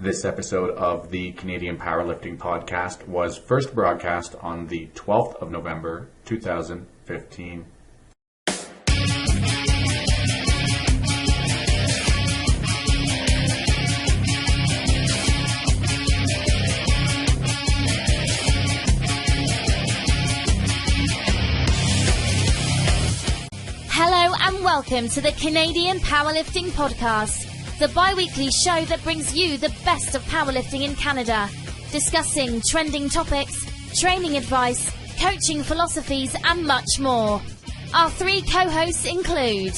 This episode of the Canadian Powerlifting Podcast was first broadcast on the 12th of November, 2015. Hello and welcome to the Canadian Powerlifting Podcast, the bi-weekly show that brings you the best of powerlifting in Canada, discussing trending topics, training advice, coaching philosophies and much more. Our three co-hosts include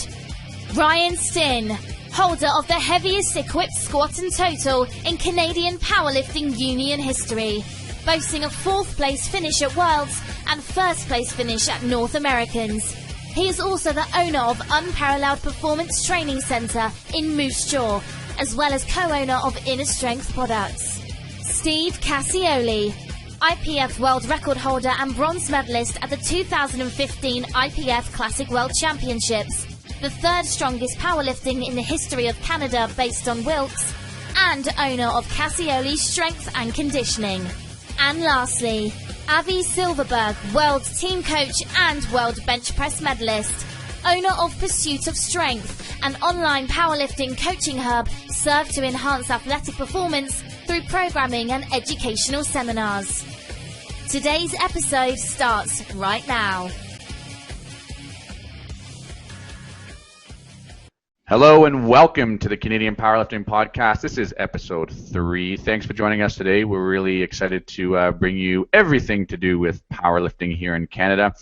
Ryan Stinn, holder of the heaviest equipped squat and total in Canadian powerlifting union history, boasting a 4th place finish at Worlds and 1st place finish at North Americans. He is also the owner of Unparalleled Performance Training Centre in Moose Jaw, as well as co-owner of Inner Strength Products. Steve Cassioli, IPF World Record holder and bronze medalist at the 2015 IPF Classic World Championships, the 3rd strongest powerlifting in the history of Canada based on Wilks, and owner of Cassioli Strength and Conditioning. And lastly, Avi Silverberg, world team coach and world bench press medalist, owner of Pursuit of Strength, an online powerlifting coaching hub served to enhance athletic performance through programming and educational seminars. Today's episode starts right now. Hello and welcome to the Canadian Powerlifting Podcast. This is episode 3. Thanks for joining us today. We're really excited to bring you everything to do with powerlifting here in Canada.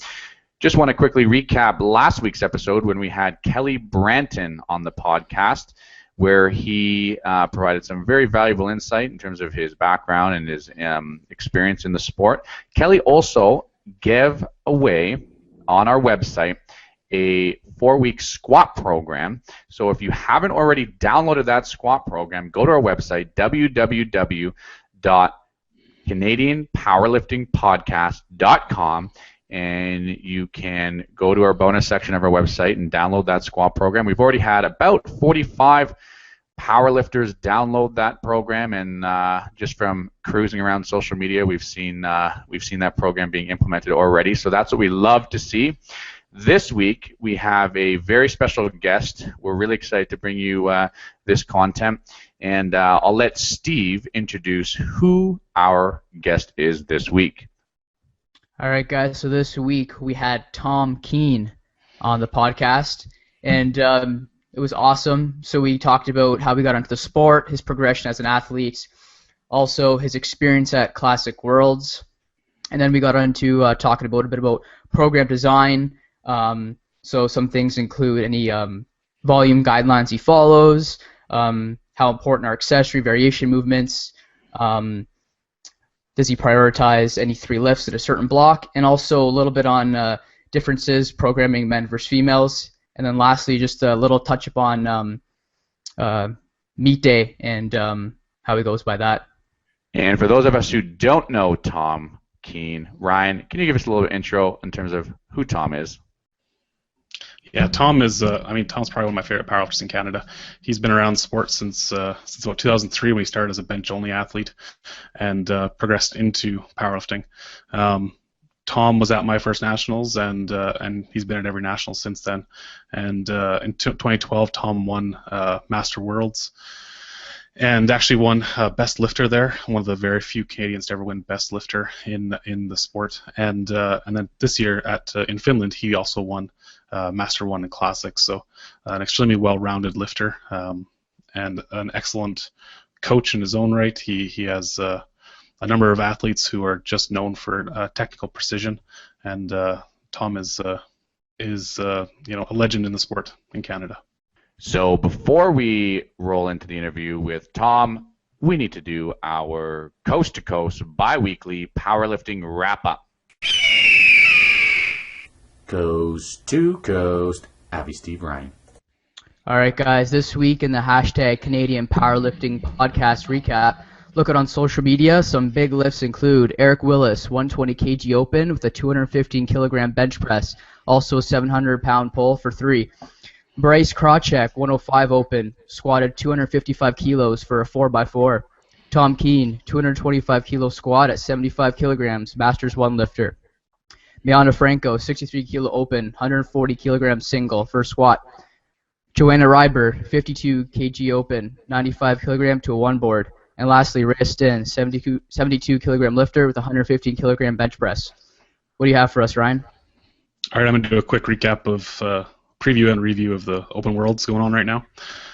Just want to quickly recap last week's episode when we had Kelly Branton on the podcast, where he provided some very valuable insight in terms of his background and his experience in the sport. Kelly also gave away on our website a 4-week squat program. So if you haven't already downloaded that squat program, go to our website, www.canadianpowerliftingpodcast.com, and you can go to our bonus section of our website and download that squat program. We've already had about 45 powerlifters download that program, and just from cruising around social media, we've seen that program being implemented already. So that's what we love to see. This week, we have a very special guest. We're really excited to bring you this content, and I'll let Steve introduce who our guest is this week. All right, guys, so this week we had Tom Kean on the podcast, and it was awesome. So we talked about how we got into the sport, his progression as an athlete, also his experience at Classic Worlds, and then we got into talking about a bit about program design. So some things include any volume guidelines he follows, how important are accessory variation movements, does he prioritize any 3 lifts at a certain block, and also a little bit on differences programming men versus females, and then lastly just a little touch up on meet day and how he goes by that. And for those of us who don't know Tom Kean, Ryan, can you give us a little intro in terms of who Tom is? Yeah, Tom is. Tom's probably one of my favorite powerlifters in Canada. He's been around sports since about 2003 when he started as a bench-only athlete, and progressed into powerlifting. Tom was at my first nationals, and he's been at every national since then. And in 2012, Tom won Master Worlds, and actually won Best Lifter there. One of the very few Canadians to ever win Best Lifter in the sport. And then this year in Finland, he also won Master 1 in Classics, so an extremely well-rounded lifter and an excellent coach in his own right. He has a number of athletes who are just known for technical precision, and Tom is a legend in the sport in Canada. So before we roll into the interview with Tom, we need to do our coast-to-coast bi-weekly powerlifting wrap-up. Coast to coast, Abby, Steve, Ryan. All right, guys, this week in the hashtag Canadian Powerlifting Podcast Recap, look at on social media. Some big lifts include Eric Willis, 120 kg open with a 215 kilogram bench press, also a 700-pound pull for 3. Bryce Krawczyk, 105 open, squatted 255 kilos for a 4x4. Tom Kean, 225 kilo squat at 75 kilograms, Masters 1 lifter. Miana Franco, 63 kilo open, 140 kilogram single, first squat. Joanna Ryber, 52 kg open, 95 kilogram to a one board. And lastly, Rhea Stin, 72 kilogram lifter with 115 kilogram bench press. What do you have for us, Ryan? All right, I'm going to do a quick recap of preview and review of the Open Worlds going on right now.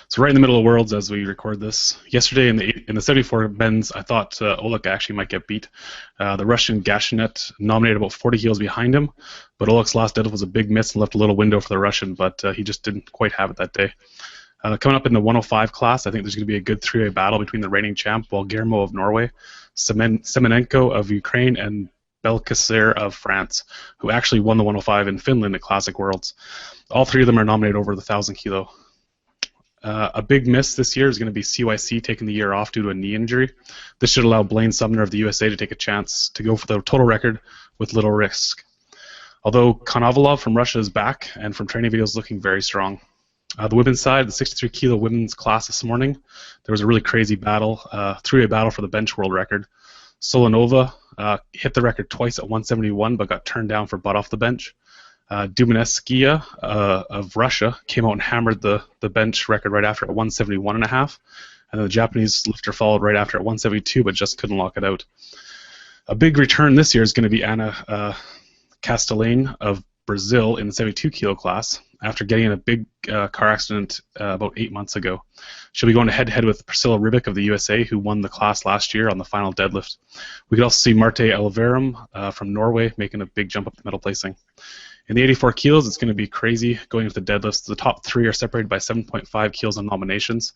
So right in the middle of Worlds as we record this. Yesterday in the 74 men's, I thought Oleg actually might get beat. The Russian Gashinet nominated about 40 kilos behind him, but Oleg's last deadlift was a big miss and left a little window for the Russian, but he just didn't quite have it that day. Coming up in the 105 class, I think there's going to be a good three-way battle between the reigning champ, Guillermo of Norway, Semenenko of Ukraine, and Belkacem of France, who actually won the 105 in Finland at Classic Worlds. All three of them are nominated over the 1,000 kilo. A big miss this year is going to be CYC taking the year off due to a knee injury. This should allow Blaine Sumner of the USA to take a chance to go for the total record with little risk. Although Konovalov from Russia is back and from training videos looking very strong. The women's side, the 63 kilo women's class this morning, there was a really crazy battle, three-way battle for the bench world record. Solanova hit the record twice at 171 but got turned down for butt off the bench. Dumaneskaya of Russia came out and hammered the bench record right after at 171.5, and then the Japanese lifter followed right after at 172 but just couldn't lock it out. A big return this year is going to be Ana Castellane of Brazil in the 72 kilo class after getting in a big car accident about 8 months ago. She'll be going head-to-head with Priscilla Ribic of the USA, who won the class last year on the final deadlift. We could also see Marte Elverum from Norway making a big jump up to medal placing. In the 84 kilos, it's going to be crazy going into the deadlifts. The top three are separated by 7.5 kilos on nominations.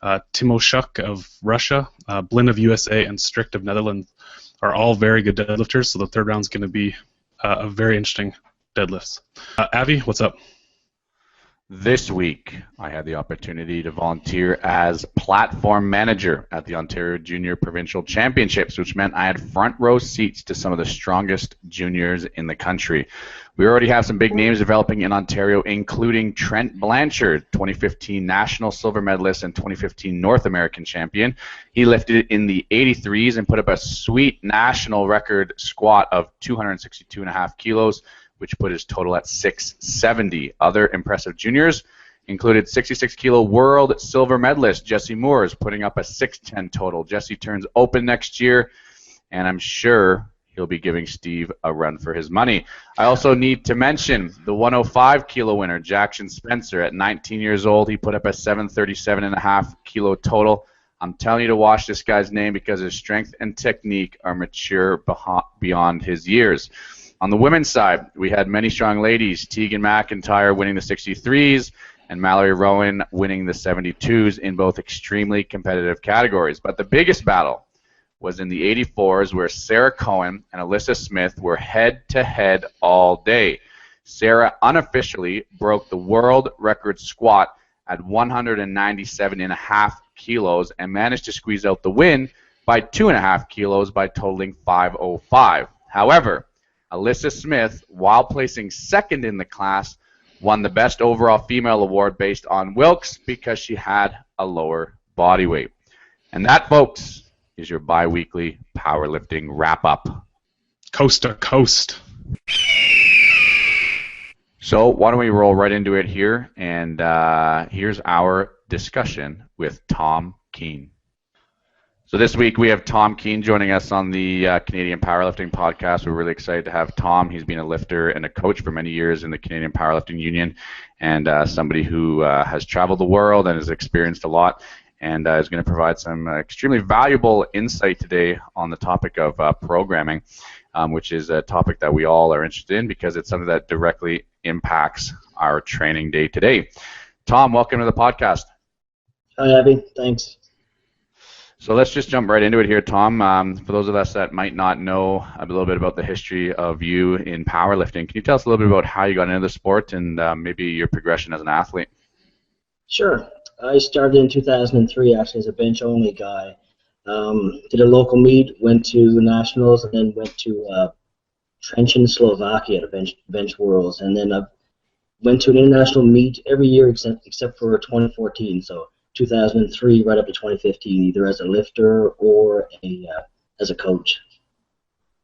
Timoshuk of Russia, Blin of USA, and Strict of Netherlands are all very good deadlifters, so the third round is going to be a very interesting deadlifts. Avi, what's up? This week, I had the opportunity to volunteer as platform manager at the Ontario Junior Provincial Championships, which meant I had front row seats to some of the strongest juniors in the country. We already have some big names developing in Ontario, including Trent Blanchard, 2015 national silver medalist and 2015 North American champion. He lifted in the 83s and put up a sweet national record squat of 262.5 kilos, which put his total at 670. Other impressive juniors included 66 kilo world silver medalist Jesse Moores, putting up a 610 total. Jesse turns open next year, and I'm sure he'll be giving Steve a run for his money. I also need to mention the 105 kilo winner, Jackson Spencer. At 19 years old, he put up a 737.5 kilo total. I'm telling you to watch this guy's name because his strength and technique are mature beyond his years. On the women's side, we had many strong ladies, Tegan McIntyre winning the 63s and Mallory Rowan winning the 72s in both extremely competitive categories. But the biggest battle was in the 84s, where Sarah Cohen and Alyssa Smith were head-to-head all day. Sarah unofficially broke the world record squat at 197.5 kilos and managed to squeeze out the win by 2.5 kilos by totaling 505. However, Alyssa Smith, while placing second in the class, won the Best Overall Female Award based on Wilks because she had a lower body weight. And that, folks, is your bi-weekly powerlifting wrap-up. Coast to coast. So why don't we roll right into it here, and here's our discussion with Tom Kean. So this week we have Tom Kean joining us on the Canadian Powerlifting Podcast. We're really excited to have Tom. He's been a lifter and a coach for many years in the Canadian Powerlifting Union, and somebody who has traveled the world and has experienced a lot, and is going to provide some extremely valuable insight today on the topic of programming, which is a topic that we all are interested in because it's something that directly impacts our training day to day. Tom, welcome to the podcast. Hi, Abby. Thanks. So let's just jump right into it here, Tom. For those of us that might not know a little bit about the history of you in powerlifting, can you tell us a little bit about how you got into the sport and maybe your progression as an athlete? Sure. I started in 2003 actually as a bench-only guy. Did a local meet, went to the Nationals, and then went to Trenčín, Slovakia at a bench Worlds. And then I went to an international meet every year except for 2014. So 2003 right up to 2015, either as a lifter or as a coach.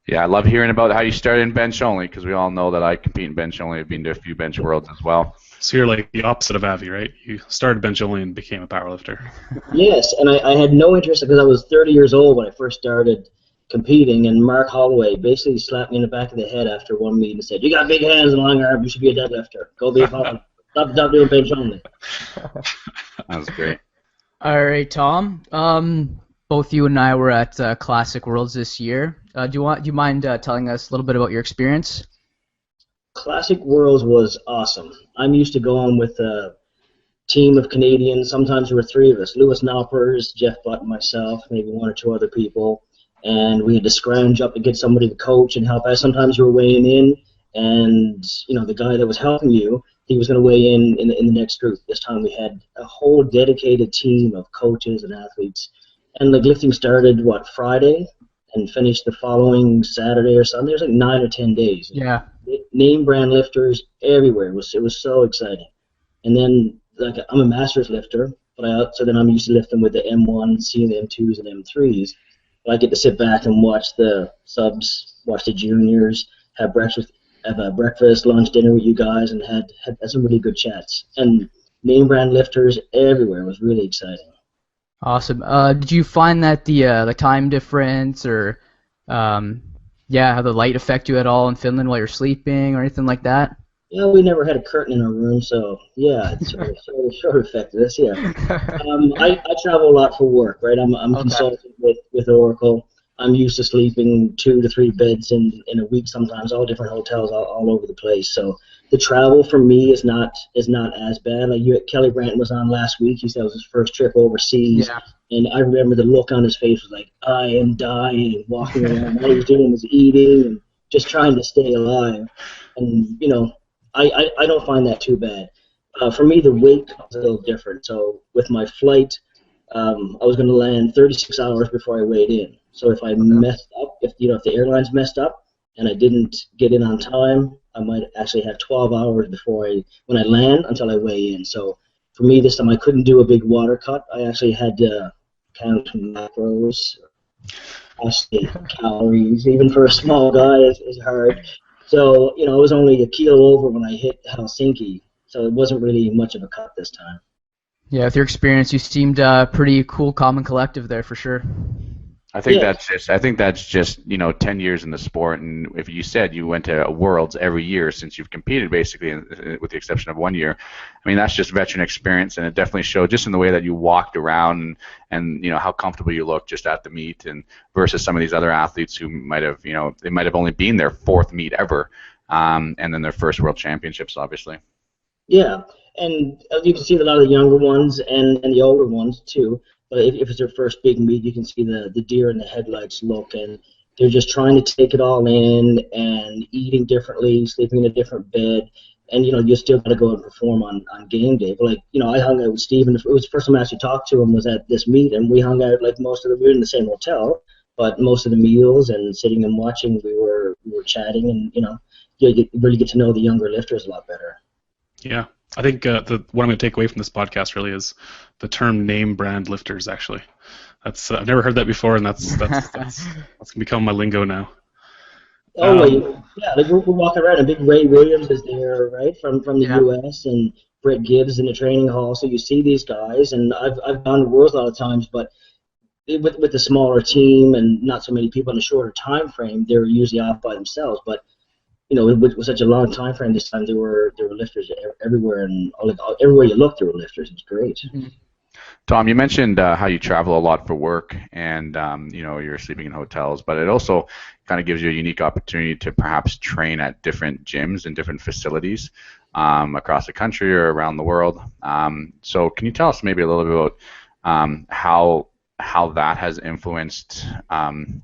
Yeah, I love hearing about how you started in bench only, because we all know that I compete in bench only. I've been to a few bench worlds as well. So you're like the opposite of Avi, right? You started bench only and became a powerlifter. Yes, and I had no interest because I was 30 years old when I first started competing, and Mark Holloway basically slapped me in the back of the head after one meet and said, "You got big hands and long arms. You should be a deadlifter. Go be a powerlifter. Stop doing bench only." That was great. All right, Tom. Both you and I were at Classic Worlds this year. Do you mind telling us a little bit about your experience? Classic Worlds was awesome. I'm used to going with a team of Canadians. Sometimes there were three of us: Lewis Naupers, Jeff Butt, and myself, maybe one or two other people. And we had to scrounge up to get somebody to coach and help out. Sometimes you were weighing in, and the guy that was helping you, he was going to weigh in the next group. This time we had a whole dedicated team of coaches and athletes. And like lifting started Friday and finished the following Saturday or Sunday. It was like 9 or 10 days. Yeah. Name brand lifters everywhere. It was so exciting. And then I'm a masters lifter, so then I'm used to lifting with the M1s, the M2s, and M3s. But I get to sit back and watch the subs, watch the juniors, have breakfast, lunch, dinner with you guys, and had some really good chats. And name brand lifters everywhere. It was really exciting. Awesome. Did you find that the time difference or how the light affect you at all in Finland while you're sleeping or anything like that? Yeah, we never had a curtain in our room, so yeah, it sort of affected us. Yeah, I travel a lot for work, right? I'm Okay. consultant with Oracle. I'm used to sleeping 2 to 3 beds in a week, sometimes all different hotels all over the place. So the travel for me is not as bad. Like Kelly Branton was on last week. He said it was his first trip overseas. Yeah. And I remember the look on his face was like, I am dying, walking around. All he was doing was eating and just trying to stay alive. And, I don't find that too bad. For me, the weight comes a little different. So with my flight, I was going to land 36 hours before I weighed in. So if I messed up, if the airlines messed up and I didn't get in on time, I might actually have 12 hours when I land until I weigh in. So for me this time, I couldn't do a big water cut. I actually had to count macros, actually calories. Even for a small guy, is hard. So I was only a kilo over when I hit Helsinki. So it wasn't really much of a cut this time. Yeah, with your experience, you seemed pretty cool, calm, and collective there for sure. I think that's just 10 years in the sport, and if you said you went to Worlds every year since you've competed, basically, with the exception of 1 year, I mean that's just veteran experience, and it definitely showed just in the way that you walked around and how comfortable you looked just at the meet, and versus some of these other athletes who might have they might have only been their 4th meet ever, and then their first World Championships, obviously. Yeah, and you can see a lot of the younger ones and the older ones too. But if it's their first big meet, you can see the deer in the headlights look, and they're just trying to take it all in and eating differently, sleeping in a different bed, and you still got to go and perform on game day. But I hung out with Steven. It was the first time I actually talked to him was at this meet, and we hung out we were in the same hotel, but most of the meals and sitting and watching, we were chatting, and you really get to know the younger lifters a lot better. Yeah. I think what I'm going to take away from this podcast really is the term name brand lifters. Actually, that's I've never heard that before, and that's going to become my lingo now. Oh, yeah, we're walking around, and big Ray Williams is there, right, from the U.S., and Brett Gibbs in the training hall. So you see these guys, and I've gone to Worlds a lot of times, but with the smaller team and not so many people in a shorter time frame, they're usually off by themselves, but. With such a long time frame this time, there were lifters everywhere, and everywhere you looked, there were lifters. It was great. Mm-hmm. Tom, you mentioned how you travel a lot for work, and you're sleeping in hotels, but it also kind of gives you a unique opportunity to perhaps train at different gyms and different facilities across the country or around the world. So, can you tell us maybe a little bit about how that has influenced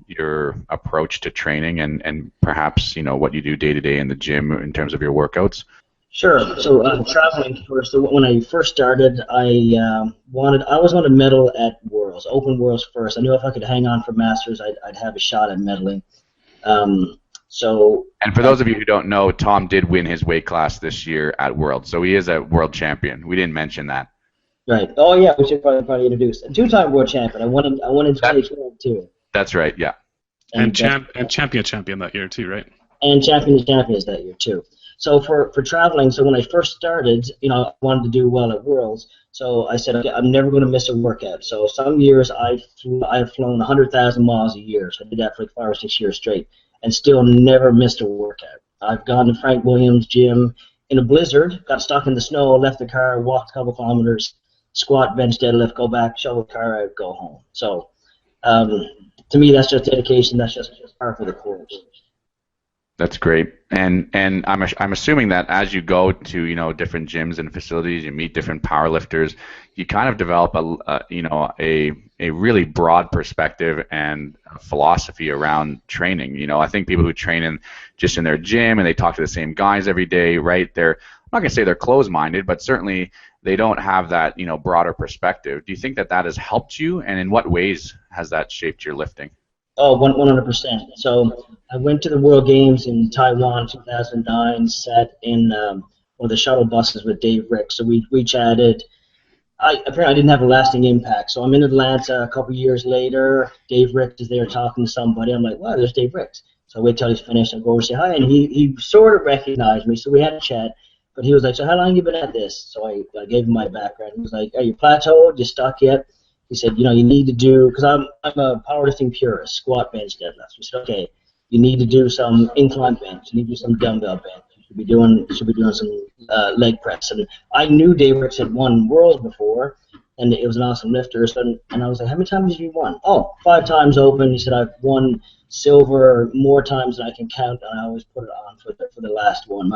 your approach to training and perhaps what you do day to day in the gym in terms of your workouts? Sure. So traveling first. When I first started, I always wanted to medal at Worlds, Open Worlds first. I knew if I could hang on for Masters, I'd have a shot at medaling. And for those of you who don't know, Tom did win his weight class this year at Worlds, so he is a world champion. We didn't mention that. Right. Oh yeah, we should probably introduce a two-time world champion. I won in 2012 too. That's right. Yeah. And champion that year too, right? And champion of champions that year too. So for traveling, so when I first started, I wanted to do well at Worlds. So I said, okay, I'm never going to miss a workout. So some years I've flown 100,000 miles a year. So I did that for like 5 or 6 years straight, and still never missed a workout. I've gone to Frank Williams' gym in a blizzard, got stuck in the snow, left the car, walked a couple kilometers, squat, bench, deadlift, go back, shovel the car out, go home. So to me, that's just dedication. That's just par for the course. That's great, and I'm assuming that as you go to different gyms and facilities, you meet different powerlifters, you kind of develop a really broad perspective and philosophy around training. I think people who train just in their gym and they talk to the same guys every day, right? I'm not gonna say they're closed-minded, but certainly they don't have that broader perspective. Do you think that has helped you, and in what ways has that shaped your lifting? Oh, 100%. So I went to the World Games in Taiwan in 2009, sat in one of the shuttle buses with Dave Ricks. So we chatted. Apparently I didn't have a lasting impact. So I'm in Atlanta a couple years later. Dave Ricks is there talking to somebody. I'm like, wow, there's Dave Ricks. So I wait till he's finished. I go over and say hi. And he sort of recognized me. So we had a chat. But he was like, so how long have you been at this? So I gave him my background. He was like, are you plateaued? You stuck yet? He said, you need to do, because I'm a powerlifting purist, squat, bench, deadlift. We said, okay, you need to do some incline bench. You need to do some dumbbell bench. You should be doing some leg press. And I knew Dave Ricks had won Worlds before, and it was an awesome lifter. So, and I was like, how many times have you won? Oh, 5 times open. He said, I've won silver more times than I can count, and I always put it on for the last one.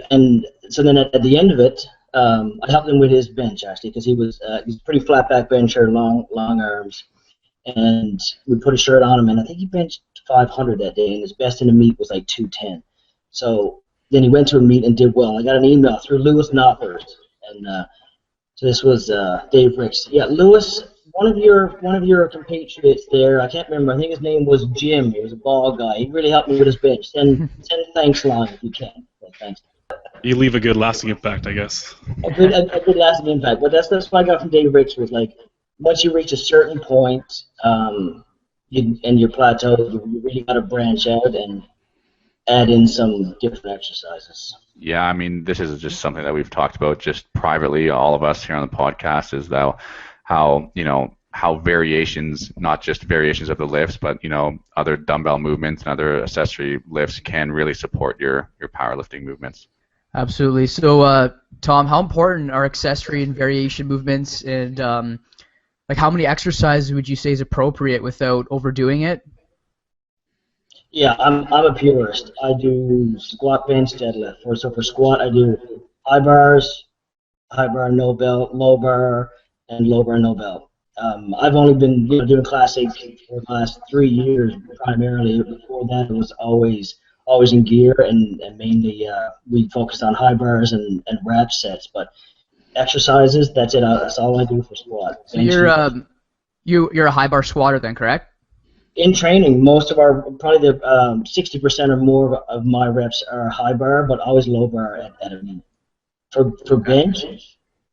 And so then at the end of it, I helped him with his bench actually, because he's a pretty flat back bencher, long arms, and we put a shirt on him, and I think he benched 500 that day, and his best in a meet was like 210. So then he went to a meet and did well. I got an email through Lewis Knoppers, and so this was Dave Ricks. Yeah, Lewis, one of your compatriots there. I can't remember. I think his name was Jim. He was a bald guy. He really helped me with his bench. Send thanks line if you can. Thanks. You leave a good lasting impact, I guess. A good lasting impact. But that's what I got from Dave Ricks, was like, once you reach a certain point and your plateau, you really got to branch out and add in some different exercises. Yeah, I mean, this is just something that we've talked about just privately, all of us here on the podcast, is how variations, not just variations of the lifts, but other dumbbell movements and other accessory lifts can really support your powerlifting movements. Absolutely. So, Tom, how important are accessory and variation movements, and how many exercises would you say is appropriate without overdoing it? Yeah, I'm a purist. I do squat, bench, deadlift. So for squat, I do high bar, no belt, low bar, and low bar, no belt. I've only been doing classic for the last 3 years primarily. Before that, it was always in gear, and mainly we focused on high bars and rep sets. But exercises, that's it. That's all I do for squat. So you're a high bar squatter then, correct? In training, most of probably the 60% or more of my reps are high bar, but always low bar at a meet. For bench,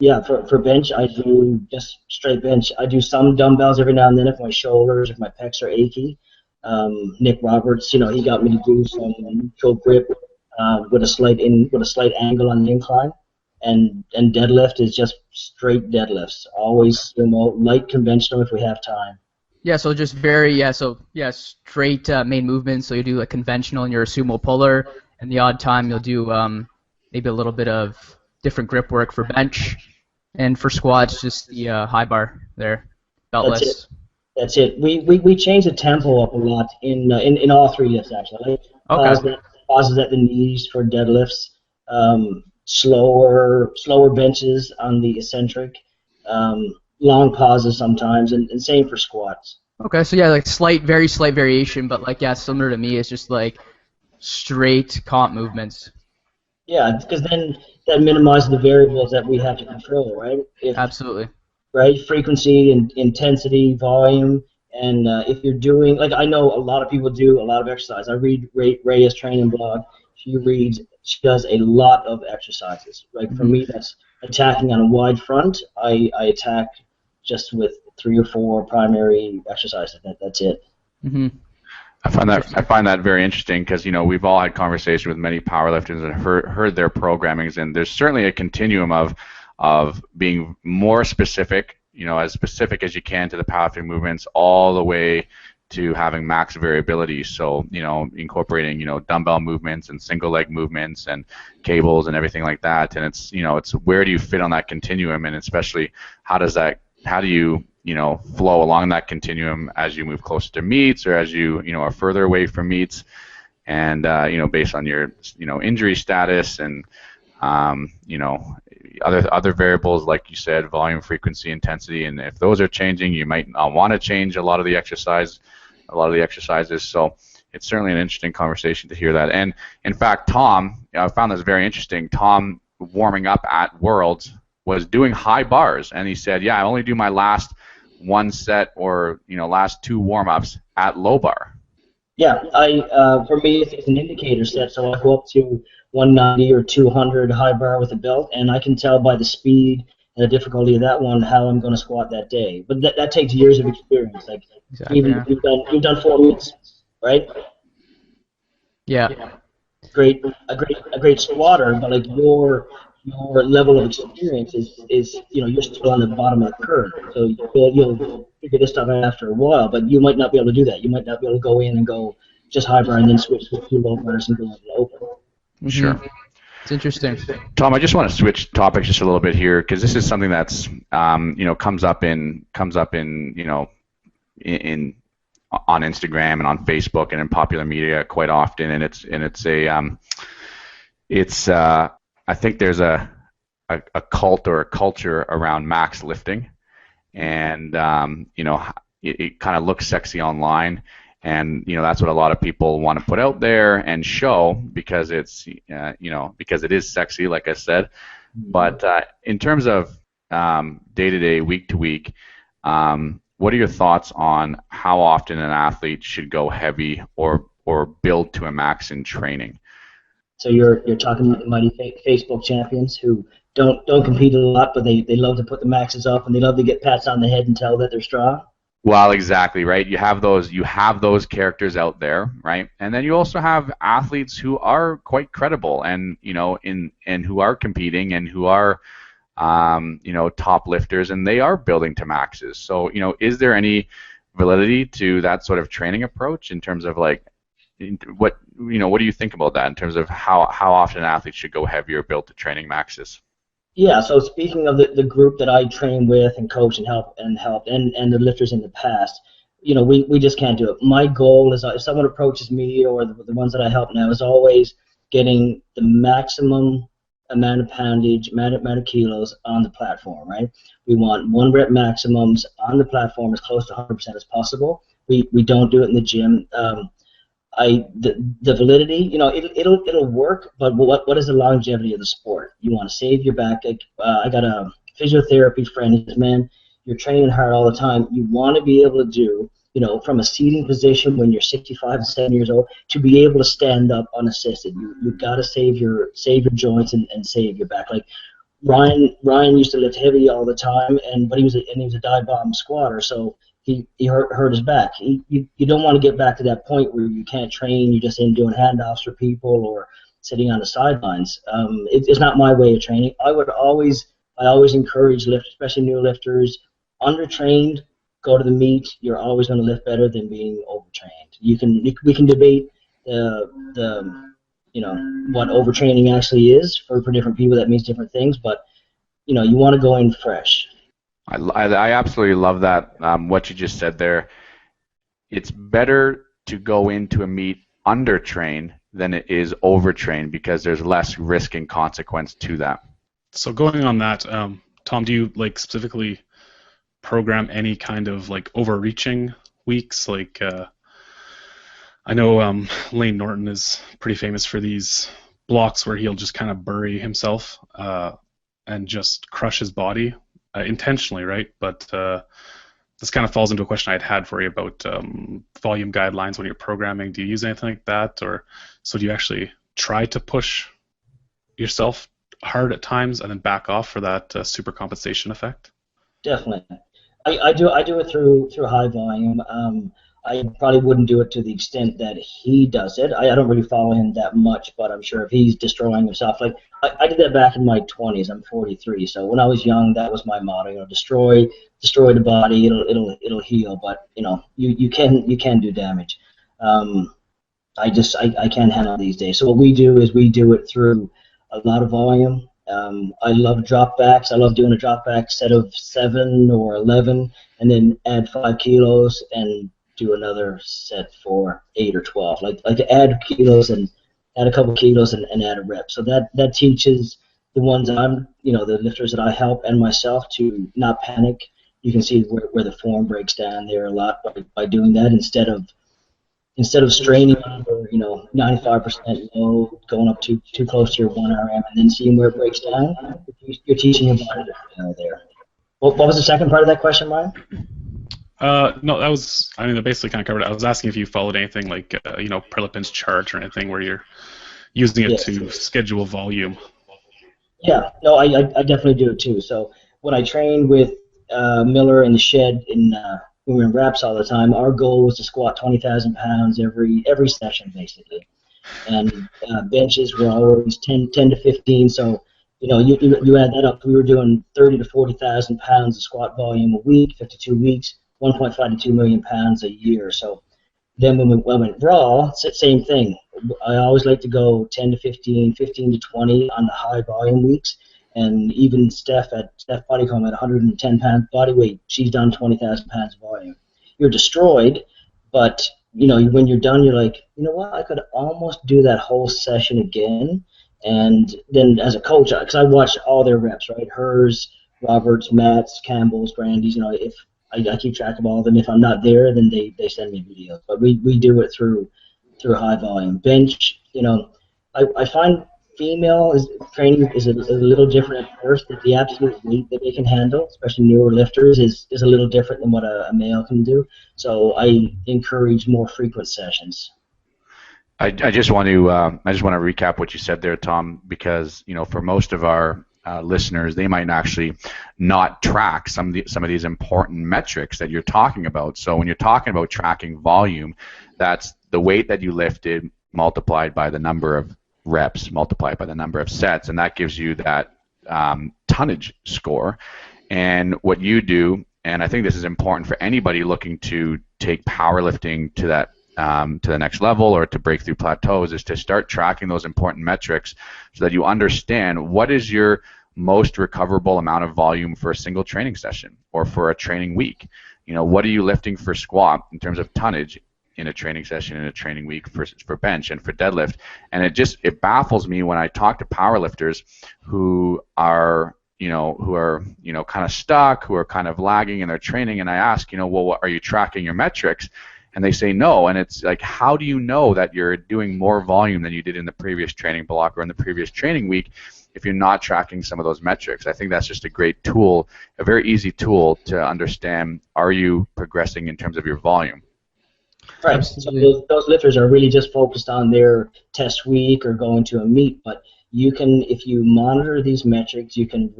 yeah, for bench, I do just straight bench. I do some dumbbells every now and then if my shoulders, if my pecs are achy. Nick Roberts, he got me to do some neutral grip with a slight angle on the incline, and deadlift is just straight deadlifts. Always light conventional if we have time. Yeah, so just straight main movements. So you do conventional and you're a sumo puller, and the odd time you'll do maybe a little bit of different grip work for bench, and for squats just the high bar there, beltless. That's it. We changed the tempo up a lot in all 3 lifts actually. Pauses at the knees for deadlifts, slower benches on the eccentric. Long pauses sometimes, and same for squats. Okay, so yeah, very slight variation, but similar to me, it's just straight comp movements. Yeah, because then that minimizes the variables that we have to control, right? Absolutely. Right, frequency and intensity, volume, and if you're doing, I know a lot of people do a lot of exercise. I read Rhea's training blog. She does a lot of exercises. For me, attacking on a wide front, I attack just with 3 or 4 primary exercises. That's it. Mm-hmm. I find that very interesting because we've all had conversation with many powerlifters and heard their programmings, and there's certainly a continuum of being more specific, as specific as you can to the powerlifting movements, all the way to having max variability. So incorporating dumbbell movements and single leg movements and cables and everything like that. And it's it's where do you fit on that continuum, and especially how do you flow along that continuum as you move closer to meets or as you are further away from meets, and based on your injury status and other variables, like you said, volume, frequency, intensity, and if those are changing, you might not want to change a lot of the exercises. So it's certainly an interesting conversation to hear that. And in fact, Tom, I found this very interesting. Tom, warming up at Worlds, was doing high bars, and he said, "Yeah, I only do my last one set or last 2 warm-ups at low bar." Yeah, for me it's an indicator set, so I go up to 190 or 200 high bar with a belt, and I can tell by the speed and the difficulty of that one how I'm going to squat that day. But that takes years of experience. Like Exactly. even you've done 4 meets, right? Yeah. A great squatter, but like your level of experience is you're still on the bottom of the curve. So you'll figure this stuff out after a while, but you might not be able to do that. You might not be able to go in and go just high bar and then switch to 2 low bars and go low. Mm-hmm. Sure. It's interesting. Tom, I just want to switch topics just a little bit here because this is something that's comes up in on Instagram and on Facebook and in popular media quite often, and it's I think there's a cult or a culture around max lifting, and it kind of looks sexy online, and that's what a lot of people want to put out there and show because it's because it is sexy, like I said. But in terms of day to day, week to week, what are your thoughts on how often an athlete should go heavy or build to a max in training? So you're talking mighty Facebook champions who don't compete a lot, but they love to put the maxes up and they love to get pats on the head and tell that they're strong. Well, exactly, right. You have those characters out there, right? And then you also have athletes who are quite credible and and who are competing and who are top lifters, and they are building to maxes. So is there any validity to that sort of training approach in terms of like what do you think about that in terms of how often athletes should go heavier built to training maxes? Yeah, so speaking of the group that I train with and coach and help and the lifters in the past, we just can't do it. My goal is if someone approaches me or the ones that I help now is always getting the maximum amount of poundage, amount of kilos on the platform, right? We want 1 rep maximums on the platform as close to 100% as possible. We don't do it in the gym. The validity, it'll work, but what is the longevity of the sport? You want to save your back. I got a physiotherapy friend. He says, "Man, you're training hard all the time. You want to be able to do, from a seating position when you're 65 and 70 years old, to be able to stand up unassisted. You've got to save your joints and save your back. Like Ryan used to lift heavy all the time, but he was a dive bomb squatter, so he hurt his back. You don't want to get back to that point where you can't train. You're just in doing handoffs for people or sitting on the sidelines. It's not my way of training. I always encourage lifters, especially new lifters, undertrained, go to the meet. You're always going to lift better than being overtrained. We can debate what overtraining actually is for different people. That means different things, but you want to go in fresh. I absolutely love that, what you just said there. It's better to go into a meet undertrained than it is overtrained because there's less risk and consequence to that. So going on that, Tom, do you specifically program any kind of overreaching weeks? I know Lane Norton is pretty famous for these blocks where he'll just kind of bury himself and just crush his body. Intentionally, right? But this kind of falls into a question I'd had for you about volume guidelines when you're programming. Do you use anything like that, or so do you actually try to push yourself hard at times and then back off for that super compensation effect? Definitely. I do it through high volume. I probably wouldn't do it to the extent that he does it. I don't really follow him that much, but I'm sure if he's destroying himself, like I did that back in my 20s. I'm 43, so when I was young, that was my motto. Destroy the body. It'll heal, but you can do damage. I can't handle these days. So what we do is we do it through a lot of volume. I love drop backs. I love doing a drop back set of 7 or 11, and then add 5 kilos and do another set for 8 or 12. Like add kilos and add a couple kilos and add a rep. So that teaches the ones that the lifters that I help and myself to not panic. You can see where the form breaks down there a lot by doing that instead of straining under 95% low, going up too close to your 1 RM, and then seeing where it breaks down. You're teaching your body to fail there. What was the second part of that question, Ryan? No, that was, that basically kind of covered it. I was asking if you followed anything like, Perlipin's chart or anything where you're using it to schedule volume. Yeah, no, I definitely do it too. So when I trained with Miller in the shed when we were in reps all the time, our goal was to squat 20,000 pounds every session, basically. And benches were always 10 to 15, so you add that up. We were doing 30 to 40,000 pounds of squat volume a week, 52 weeks, 1.5 to 2 million pounds a year. So then when we went raw, same thing. I always like to go 10 to 15, 15 to 20 on the high volume weeks. And even Steph Bodycomb at 110 pounds body weight, she's done 20,000 pounds of volume. You're destroyed, but when you're done, you're like, you know what? I could almost do that whole session again. And then as a coach, because I watch all their reps, right? Hers, Roberts, Matt's, Campbell's, Brandy's. If I keep track of all of them. If I'm not there, then they send me videos. But we do it through high volume. Bench, I find female training is a little different at first. That the absolute weight that they can handle, especially newer lifters, is a little different than what a male can do. So I encourage more frequent sessions. I just want to recap what you said there, Tom, because for most of our listeners, they might actually not track some of these important metrics that you're talking about. So when you're talking about tracking volume, that's the weight that you lifted multiplied by the number of reps multiplied by the number of sets, and that gives you that tonnage score. And what you do, and I think this is important for anybody looking to take powerlifting to that to the next level or to break through plateaus, is to start tracking those important metrics so that you understand what is your most recoverable amount of volume for a single training session or for a training week. What are you lifting for squat in terms of tonnage in a training session, in a training week, for bench and for deadlift. And it baffles me when I talk to powerlifters who are kind of stuck, who are kind of lagging in their training, and I ask, well, are you tracking your metrics? And they say no, and it's like, how do you know that you're doing more volume than you did in the previous training block or in the previous training week if you're not tracking some of those metrics? I think that's just a great tool, a very easy tool to understand, are you progressing in terms of your volume? Right, so those lifters are really just focused on their test week or going to a meet, but you can, if you monitor these metrics, you can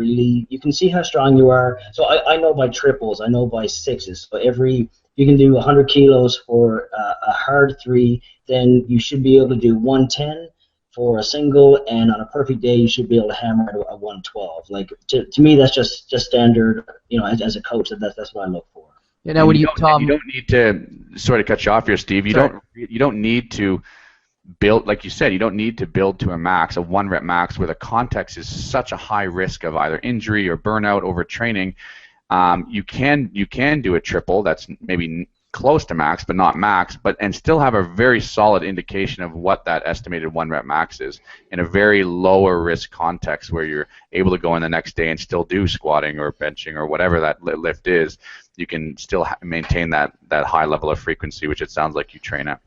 see how strong you are. So I know by triples, I know by sixes, so you can do 100 kilos for a hard 3, then you should be able to do 110 for a single, and on a perfect day you should be able to hammer at a 112. Like to me, that's just standard. As a coach, that's what I look for. You don't need to, sorry to cut you off here, Steve. You don't need to build, like you said, you don't need to build to a 1-rep max, where the context is such a high risk of either injury or burnout, overtraining. You can do a triple that's maybe close to max, but not max, and still have a very solid indication of what that estimated 1-rep max is in a very lower risk context, where you're able to go in the next day and still do squatting or benching or whatever that lift is. You can still maintain that high level of frequency, which it sounds like you train at.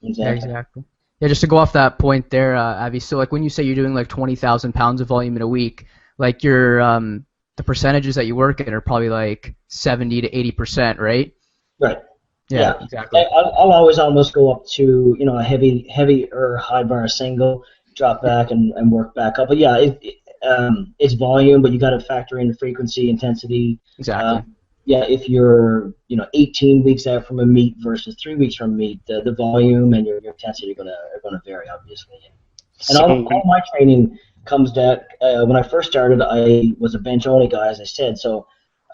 Exactly. Yeah, just to go off that point there, Avi. So like when you say you're doing like 20,000 pounds of volume in a week, like your the percentages that you work at are probably like 70 to 80%, right? Right. Yeah, exactly. I'll always almost go up to a heavier high bar single, drop back and work back up. But yeah, it's volume, but you got to factor in frequency, intensity. Exactly. Yeah, if you're 18 weeks out from a meet versus 3 weeks from a meet, the volume and your intensity are gonna vary, obviously. And all my training comes down. When I first started, I was a bench only guy, as I said. So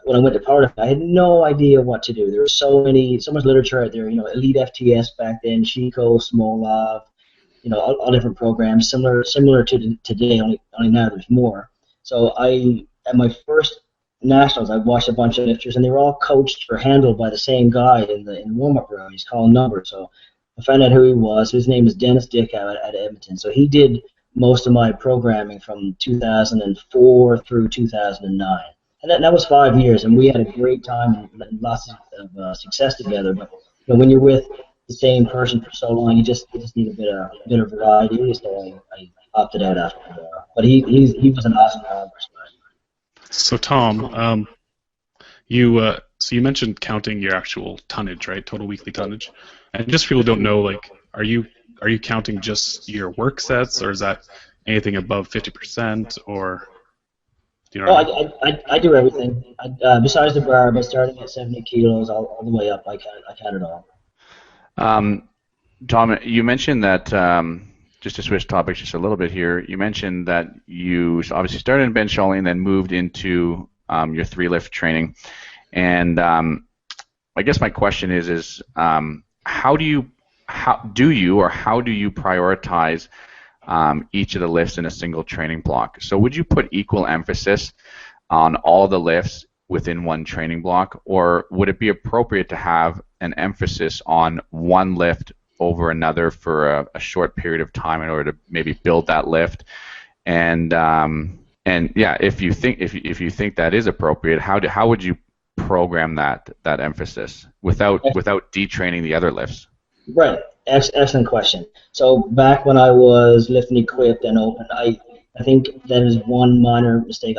when I went to powerlifting, I had no idea what to do. There was so much literature out there. Elite FTS back then, Chico, Smolov, all different programs, similar to today. Only now there's more. So at my first nationals, I watched a bunch of lifters, and they were all coached or handled by the same guy in the warm-up room. He's calling numbers. So I found out who he was. His name is Dennis Dickow at Edmonton. So he did most of my programming from 2004 through 2009. And that was 5 years, and we had a great time and lots of success together. But when you're with the same person for so long, you just need a bit of variety. So I opted out after a while. But he was an awesome person. So Tom, you mentioned counting your actual tonnage, right? Total weekly tonnage. And just for people who don't know, like, are you counting just your work sets, or is that anything above 50%, or do you know? I do everything. Besides the bar, but starting at 70 kilos all the way up, I count it all. Tom, you mentioned that. Just to switch topics just a little bit here, you mentioned that you obviously started in bench only and then moved into your 3-lift training. And I guess my question is how do you prioritize each of the lifts in a single training block? So would you put equal emphasis on all the lifts within one training block, or would it be appropriate to have an emphasis on one lift over another for a short period of time in order to maybe build that lift? And yeah, if you think that is appropriate, how would you program that emphasis without detraining the other lifts? Right. Excellent question. So back when I was lifting equipped and open, I think that is one minor mistake.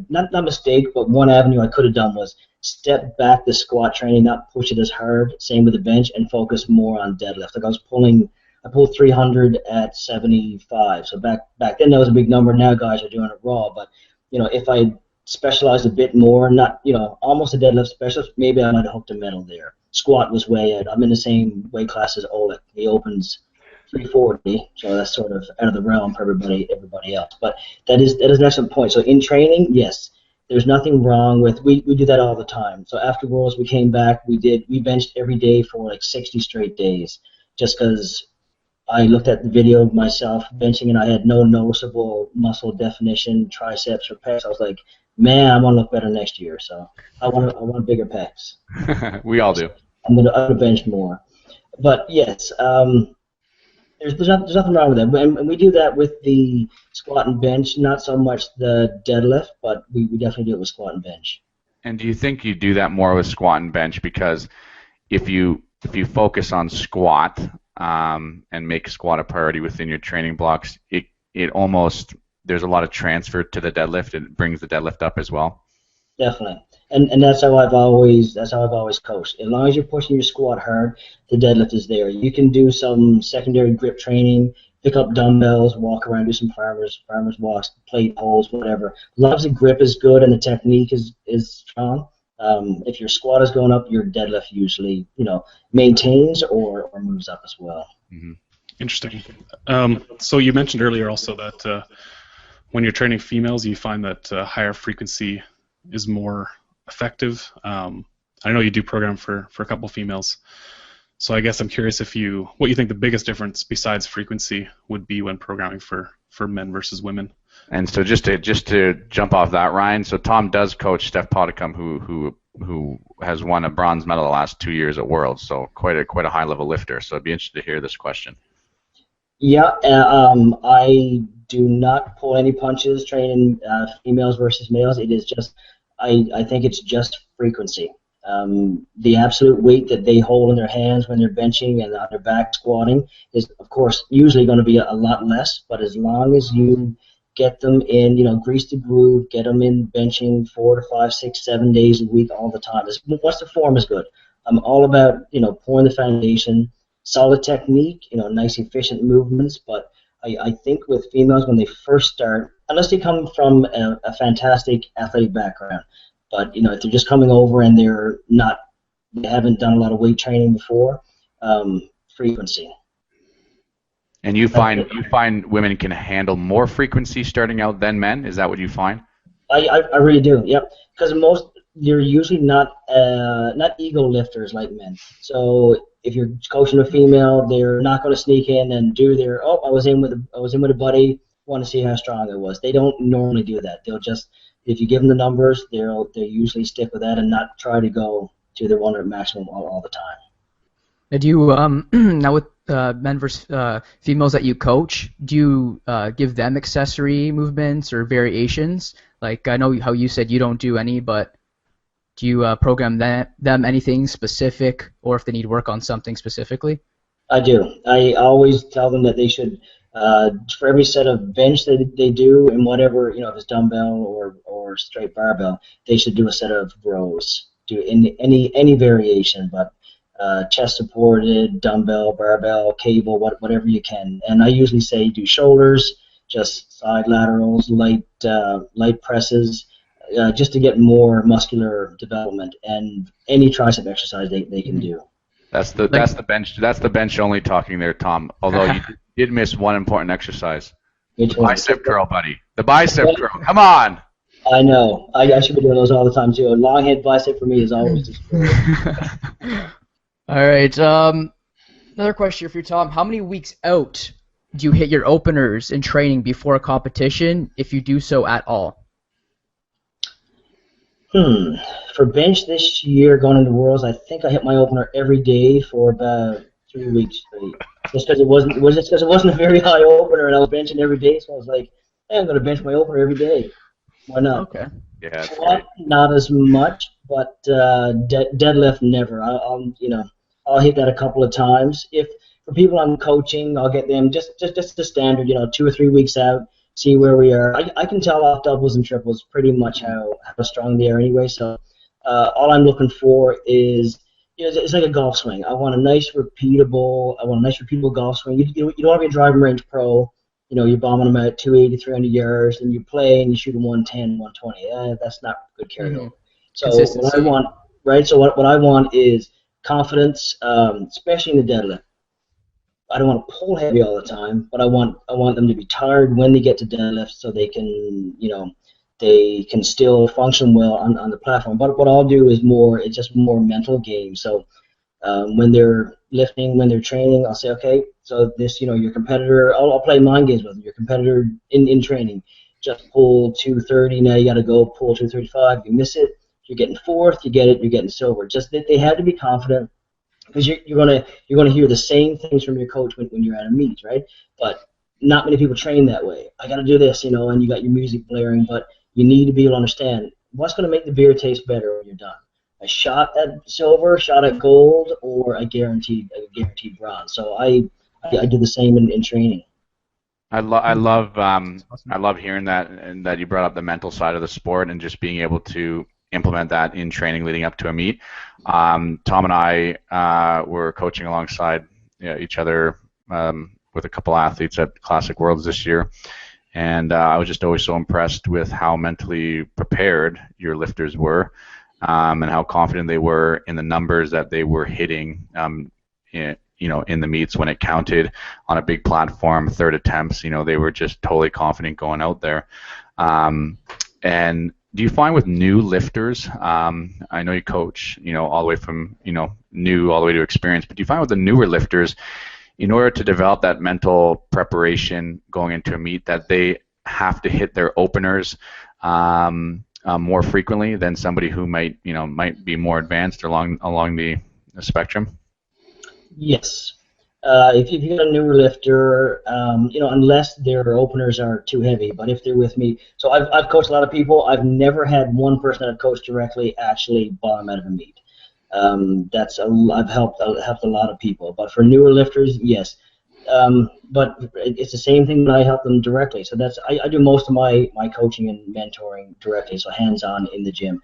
Not mistake, but one avenue I could have done was step back the squat training, not push it as hard. Same with the bench, and focus more on deadlift. Like I pulled 300 at 75. So back then that was a big number. Now guys are doing it raw. But if I specialized a bit more, not almost a deadlift specialist, maybe I might have hooked a medal there. Squat was way out. I'm in the same weight class as Oleg. He opens 340, so that's sort of out of the realm for everybody else. But that is an excellent point. So in training, yes, there's nothing wrong with we do that all the time. So after Worlds, we came back. We benched every day for like 60 straight days, just because I looked at the video of myself benching and I had no noticeable muscle definition, triceps or pecs. I was like, man, I want to look better next year. So I want bigger pecs. We all do. I'm gonna bench more. But yes, there's nothing wrong with that. And we do that with the squat and bench, not so much the deadlift, but we definitely do it with squat and bench. And do you think you do that more with squat and bench? Because if you focus on squat and make squat a priority within your training blocks, it almost, there's a lot of transfer to the deadlift. It brings the deadlift up as well. Definitely. And that's how I've always coached. As long as you're pushing your squat hard, the deadlift is there. You can do some secondary grip training, pick up dumbbells, walk around, do some farmers walks, plate pulls, whatever. As long as the grip is good and the technique is strong, if your squat is going up, your deadlift usually maintains or moves up as well. Mm-hmm. Interesting. So you mentioned earlier also that when you're training females, you find that higher frequency is more effective. I know you do program for a couple females, so I guess I'm curious what you think the biggest difference besides frequency would be when programming for men versus women. And so just to jump off that, Ryan, so Tom does coach Steph Podicum, who has won a bronze medal the last 2 years at Worlds, so quite a high level lifter. So I'd be interested to hear this question. Yeah, I do not pull any punches training females versus males. It is just I think it's just frequency. The absolute weight that they hold in their hands when they're benching and on their back squatting is, of course, usually going to be a lot less. But as long as you get them in, grease the groove, get them in benching 4 to 5, 6, 7 days a week all the time. Once the form is good, I'm all about pouring the foundation, solid technique, nice efficient movements. But I think with females when they first start, unless they come from a fantastic athletic background. But if they're just coming over and they haven't done a lot of weight training before, frequency. And you find women can handle more frequency starting out than men? Is that what you find? I really do. Yep. Because you're usually not ego lifters like men. So if you're coaching a female, they're not going to sneak in and do their I was in with a buddy, want to see how strong I was. They don't normally do that. They'll just, if you give them the numbers, they'll usually stick with that and not try to go to their 100 maximum all the time. And do you now with men versus females that you coach, do you give them accessory movements or variations? Like, I know how you said you don't do any, but do you program them anything specific, or if they need work on something specifically? I do. I always tell them that they should, for every set of bench that they do, and whatever, if it's dumbbell or straight barbell, they should do a set of rows. Do any variation, but chest supported, dumbbell, barbell, cable, whatever you can. And I usually say do shoulders, just side laterals, light presses, just to get more muscular development, and any tricep exercise they can do. That's the bench only talking there, Tom. Although you did miss one important exercise. The bicep curl, buddy. The bicep curl. Come on. I know. I should be doing those all the time too. A long head bicep for me is always just great. All right. Another question for you, Tom. How many weeks out do you hit your openers in training before a competition, if you do so at all? For bench this year, going into Worlds, I think I hit my opener every day for about 3 weeks straight. Just because it wasn't a very high opener, and I was benching every day, so I was like, hey, I'm going to bench my opener every day. Why not? Okay. Yeah. Not as much, but deadlift never. I'll hit that a couple of times. If for people I'm coaching, I'll get them just the standard, 2 or 3 weeks out, see where we are. I can tell off doubles and triples pretty much how strong they are anyway. So all I'm looking for is, it's like a golf swing. I want a nice repeatable golf swing. You don't want to be a driving range pro. You're bombing them at 280, 300 yards, and you play and you shoot them 110, 120. That's not good carryover. So what I want, right? So what I want is confidence, especially in the deadlift. I don't want to pull heavy all the time, but I want them to be tired when they get to deadlift, so they can, they can still function well on the platform. But what I'll do is it's just more mental game. So when they're lifting, when they're training, I'll say, okay, so this, your competitor, I'll play mind games with them. Your competitor in training, just pull 230, now you got to go pull 235. You miss it, you're getting fourth, you get it, you're getting silver. Just that they have to be confident, because you're gonna hear the same things from your coach when you're at a meet, right? But not many people train that way. I got to do this, and you got your music blaring, but you need to be able to understand what's going to make the beer taste better when you're done. A shot at silver, a shot at gold, or a guaranteed bronze. So I do the same in training. I love hearing that, and that you brought up the mental side of the sport and just being able to implement that in training leading up to a meet. Tom and I were coaching alongside each other with a couple athletes at Classic Worlds this year, and I was just always so impressed with how mentally prepared your lifters were, and how confident they were in the numbers that they were hitting in the meets when it counted on a big platform, third attempts. They were just totally confident going out there. And do you find with new lifters, I know you coach, all the way from, new all the way to experience, but do you find with the newer lifters, in order to develop that mental preparation going into a meet, that they have to hit their openers more frequently than somebody who might be more advanced along the spectrum? Yes. If you got a newer lifter, unless their openers are too heavy, but if they're with me, so I've coached a lot of people. I've never had one person that I've coached directly actually bomb out of a meet. I've helped a lot of people, but for newer lifters, yes. But it's the same thing when I help them directly. So I do most of my coaching and mentoring directly, so hands-on in the gym.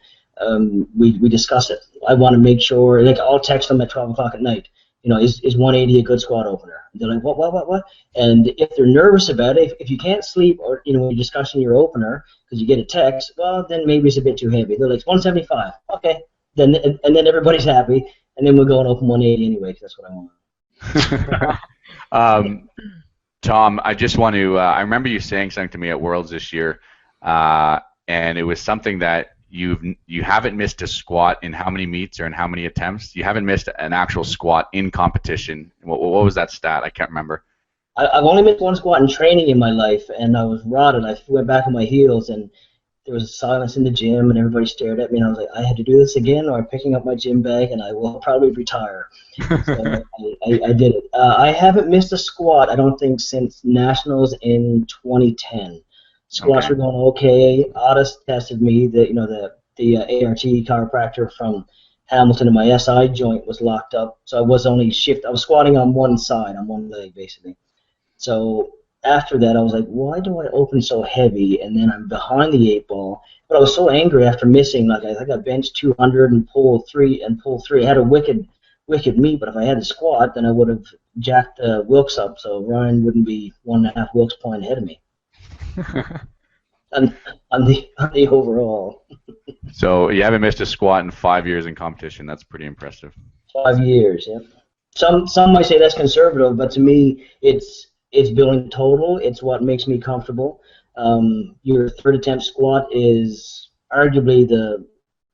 We discuss it. I want to make sure, I'll text them at 12 o'clock at night. is 180 a good squat opener? And they're like, what? And if they're nervous about it, if you can't sleep, or when you're discussing your opener because you get a text, well, then maybe it's a bit too heavy. They're like, it's 175. Okay, and then everybody's happy, and then we'll go and open 180 anyway because that's what I want. Tom, I just want to. I remember you saying something to me at Worlds this year, and it was something that you haven't missed a squat in how many meets or in how many attempts? You haven't missed an actual squat in competition. What was that stat? I can't remember. I've only missed one squat in training in my life, and I was rotted. I went back on my heels, and there was silence in the gym, and everybody stared at me, and I was like, I had to do this again, or I'm picking up my gym bag, and I will probably retire. So I did it. I haven't missed a squat, I don't think, since Nationals in 2010. Squats were going okay. Otis tested me. The ART chiropractor from Hamilton, and my SI joint was locked up, so I was squatting on one side, on one leg, basically. So after that, I was like, why do I open so heavy? And then I'm behind the 8-ball. But I was so angry after missing. Like, I think I benched 200 and pulled 3. I had a wicked meet, but if I had the squat, then I would have jacked Wilkes up, so Ryan wouldn't be 1.5 Wilkes point ahead of me. on the overall. So you haven't missed a squat in 5 years in competition. That's pretty impressive. 5 years, yeah. Some might say that's conservative, but to me, it's building total. It's what makes me comfortable. Your third attempt squat is arguably the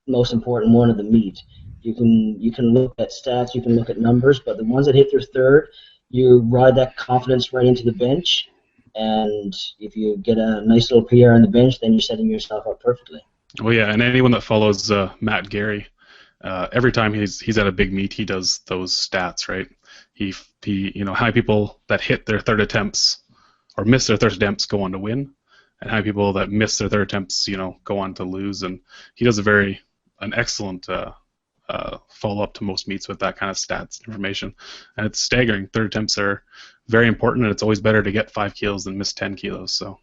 most important one of the meet. You can look at stats, you can look at numbers, but the ones that hit their third, you ride that confidence right into the bench. And if you get a nice little PR on the bench, then you're setting yourself up perfectly. Well, yeah, and anyone that follows Matt Gary, every time he's at a big meet, he does those stats, right? He how many people that hit their third attempts or miss their third attempts go on to win, and how many people that miss their third attempts, go on to lose. And he does an excellent follow-up to most meets with that kind of stats information. And it's staggering. Third attempts are very important, and it's always better to get 5 kilos than miss 10 kilos. So.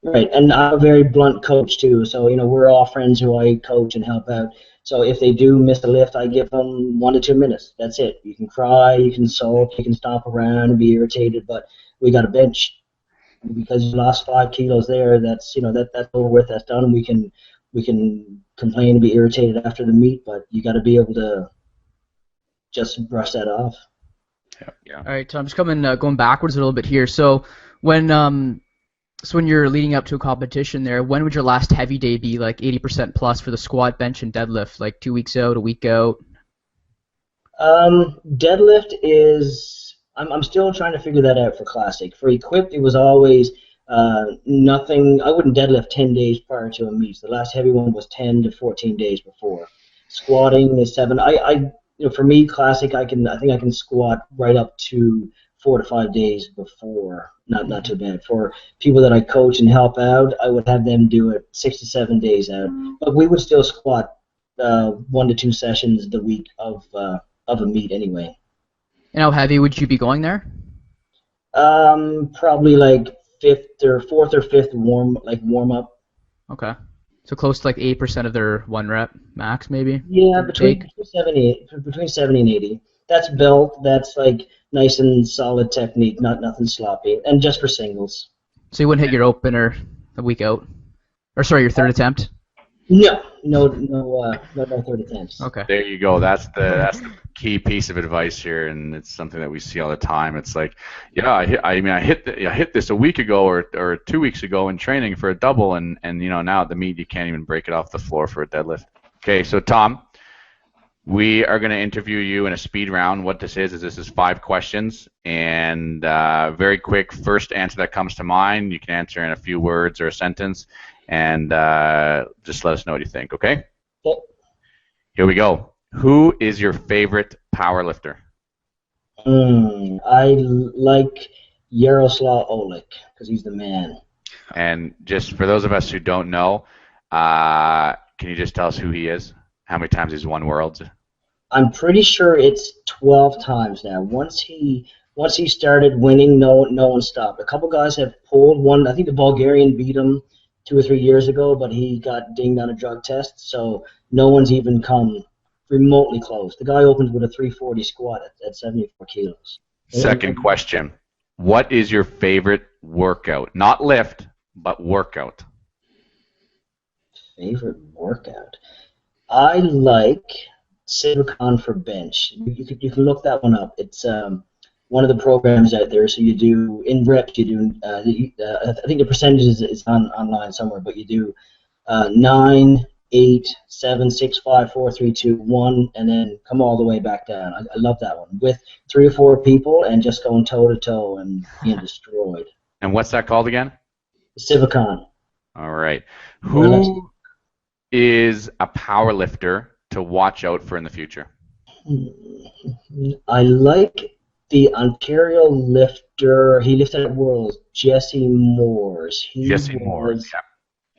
Right, and I'm a very blunt coach too. So we're all friends who I coach and help out. So if they do miss the lift, I give them 1 to 2 minutes. That's it. You can cry, you can sulk, you can stomp around and be irritated, but we got a bench because you lost 5 kilos there. That's that's over with. That's done. We can complain and be irritated after the meet, but you got to be able to just brush that off. Yeah. All right, Tom. Just going backwards a little bit here. So when you're leading up to a competition there, when would your last heavy day be, like 80% plus for the squat, bench, and deadlift? Like 2 weeks out, a week out? Deadlift is, I'm still trying to figure that out for Classic. For Equipped, it was always nothing. I wouldn't deadlift 10 days prior to a meet. The last heavy one was 10 to 14 days before. Squatting is 7. For me, Classic, I think I can squat right up to 4 to 5 days before. Not too bad. For people that I coach and help out, I would have them do it 6 to 7 days out. But we would still squat 1 to 2 sessions the week of a meet anyway. And how heavy would you be going there? Probably like 4th or 5th warm up. Okay. So close to like 8% of their 1 rep max, maybe? Yeah, between 70 and 80. That's belt. That's like nice and solid technique, nothing sloppy, and just for singles. So you wouldn't hit your opener a week out, or sorry, your third attempt? No third attempts. Okay. There you go. That's the key piece of advice here, and it's something that we see all the time. It's like, I hit this a week ago or 2 weeks ago in training for a double, and now at the meet you can't even break it off the floor for a deadlift. Okay, so Tom, we are going to interview you in a speed round. What this is 5 questions, and very quick first answer that comes to mind. You can answer in a few words or a sentence, and just let us know what you think, okay? Okay. Here we go. Who is your favorite powerlifter? I like Yaroslav Oleg because he's the man. And just for those of us who don't know, can you just tell us who he is? How many times he's won Worlds? I'm pretty sure it's 12 times now. Once he started winning, no one stopped. A couple guys have pulled one. I think the Bulgarian beat him 2 or 3 years ago, but he got dinged on a drug test, so no one's even come remotely close. The guy opens with a 340 squat at 74 kilos. Second question. What is your favorite workout? Not lift, but workout. Favorite workout? I like Civicon for bench. You can look that one up. It's one of the programs out there. So you do in reps. You do I think the percentages is online somewhere, but you do 9, 8, 7, 6, 5, 4, 3, 2, 1, and then come all the way back down. I love that one with 3 or 4 people and just going toe to toe and being destroyed. And what's that called again? Civicon. All right. Who is a power lifter to watch out for in the future? I like the Ontario lifter. He lifted at Worlds, Jesse Moores. Jesse Moores, yeah.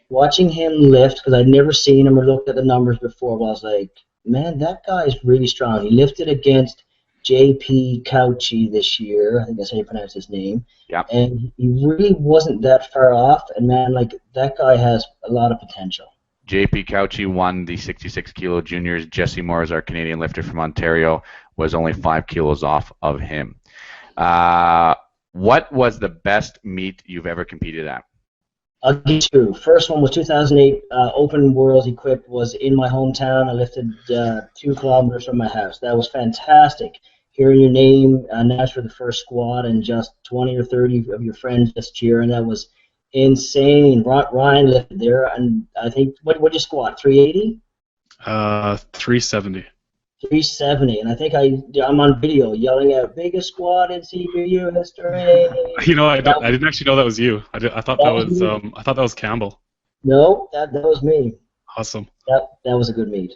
Watching him lift, because I'd never seen him or looked at the numbers before, but I was like, man, that guy's really strong. He lifted against J.P. Cauchy this year. I think that's how you pronounce his name. Yeah. And he really wasn't that far off. And, man, like, that guy has a lot of potential. J.P. Cauchy won the 66 kilo juniors. Jesse Moores, our Canadian lifter from Ontario, was only 5 kilos off of him. What was the best meet you've ever competed at? I'll get you. First one was 2008 Open Worlds Equipped, was in my hometown. I lifted 2 kilometers from my house. That was fantastic. Hearing your name announced for the first squat and just 20 or 30 of your friends just cheering, that was insane. Ryan lifted there, and I think, what'd you squat, 380? 370. 370, and I think I'm on video yelling out biggest squat in CPU history. You know, I didn't actually know that was you. I thought that was Campbell. No, that was me. Awesome. That was a good meet.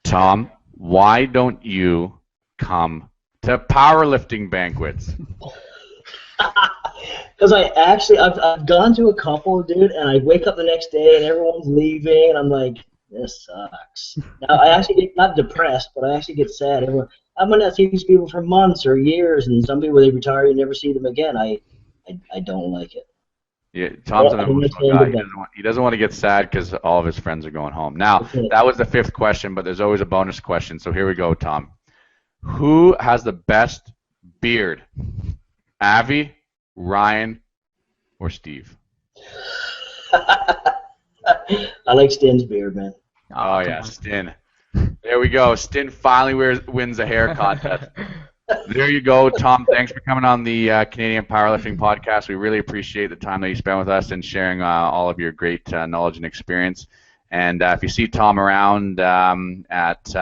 Tom, why don't you come to powerlifting banquets? Because I've gone to a couple, dude, and I wake up the next day and everyone's leaving, and I'm like, this sucks. Now I actually get not depressed, but I actually get sad. I'm gonna see these people for months or years, and some people they retire, you never see them again. I don't like it. Yeah, Tom's an emotional guy. He doesn't want to get sad because all of his friends are going home. Now that was the 5th question, but there's always a bonus question. So here we go, Tom. Who has the best beard? Avi, Ryan, or Steve? I like Stin's beard, man. Oh yeah, Stin. There we go. Stin finally wins a hair contest. There you go, Tom. Thanks for coming on the Canadian Powerlifting Podcast. We really appreciate the time that you spent with us and sharing all of your great knowledge and experience. And if you see Tom around at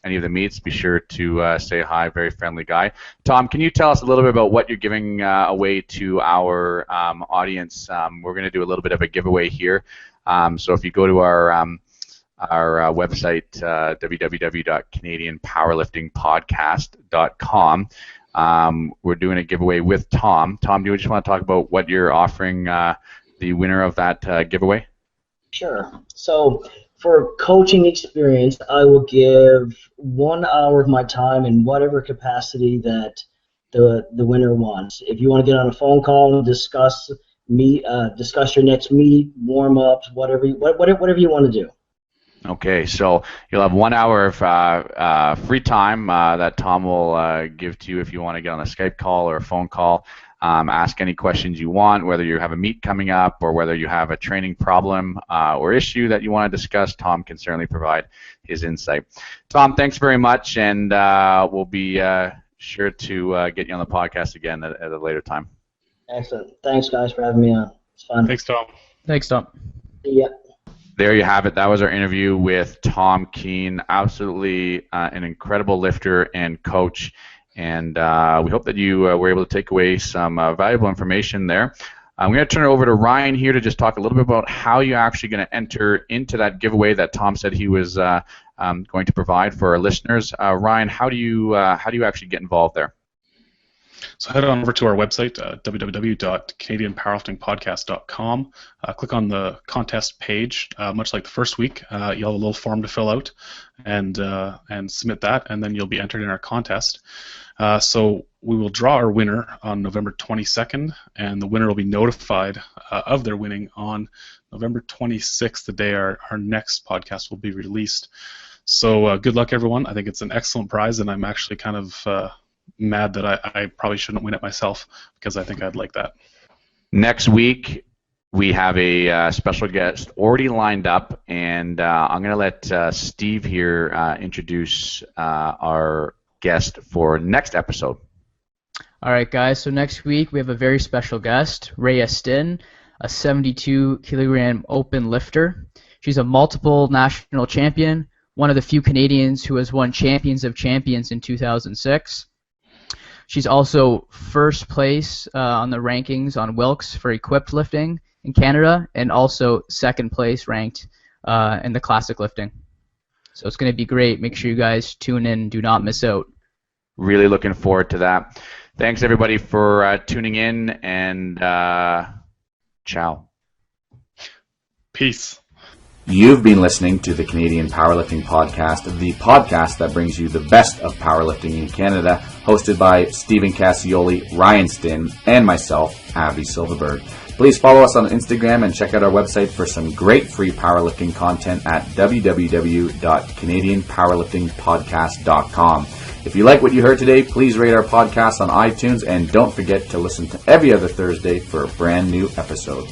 any of the meets, be sure to say hi. Very friendly guy. Tom, can you tell us a little bit about what you're giving away to our audience? We're going to do a little bit of a giveaway here. So if you go to our website, www.canadianpowerliftingpodcast.com, we're doing a giveaway with Tom. Tom, do you just want to talk about what you're offering the winner of that giveaway? Sure. So for coaching experience, I will give 1 hour of my time in whatever capacity that the winner wants. If you want to get on a phone call and discuss your next meet, warm-ups, whatever you want to do. Okay, so you'll have 1 hour of free time that Tom will give to you if you want to get on a Skype call or a phone call. Ask any questions you want, whether you have a meet coming up or whether you have a training problem or issue that you want to discuss. Tom can certainly provide his insight. Tom, thanks very much, and we'll be sure to get you on the podcast again at a later time. Excellent. Thanks, guys, for having me on. It's fun. Thanks, Tom. Thanks, Tom. Yeah. There you have it. That was our interview with Tom Kean. Absolutely an incredible lifter and coach. And we hope that you were able to take away some valuable information there. I'm going to turn it over to Ryan here to just talk a little bit about how you're actually going to enter into that giveaway that Tom said he was going to provide for our listeners. Ryan, how do you actually get involved there? So head on over to our website, www.canadianpowerliftingpodcast.com. Click on the contest page. Much like the first week, you'll have a little form to fill out and submit that, and then you'll be entered in our contest. So we will draw our winner on November 22nd, and the winner will be notified of their winning on November 26th, the day our next podcast will be released. So good luck, everyone. I think it's an excellent prize, and I'm actually kind of mad that I probably shouldn't win it myself, because I think I'd like that. Next week, we have a special guest already lined up, and I'm going to let Steve here introduce our guest for next episode. All right, guys. So next week we have a very special guest, Rhea Stin, a 72-kilogram open lifter. She's a multiple national champion, one of the few Canadians who has won Champions of Champions in 2006. She's also first place on the rankings on Wilks for equipped lifting in Canada, and also second place ranked in the classic lifting. So it's going to be great. Make sure you guys tune in. Do not miss out. Really looking forward to that. Thanks, everybody, for tuning in, and ciao. Peace. You've been listening to the Canadian Powerlifting Podcast, the podcast that brings you the best of powerlifting in Canada, hosted by Stephen Cassioli, Ryan Stin, and myself, Avi Silverberg. Please follow us on Instagram and check out our website for some great free powerlifting content at www.canadianpowerliftingpodcast.com. If you like what you heard today, please rate our podcast on iTunes, and don't forget to listen to every other Thursday for a brand new episode.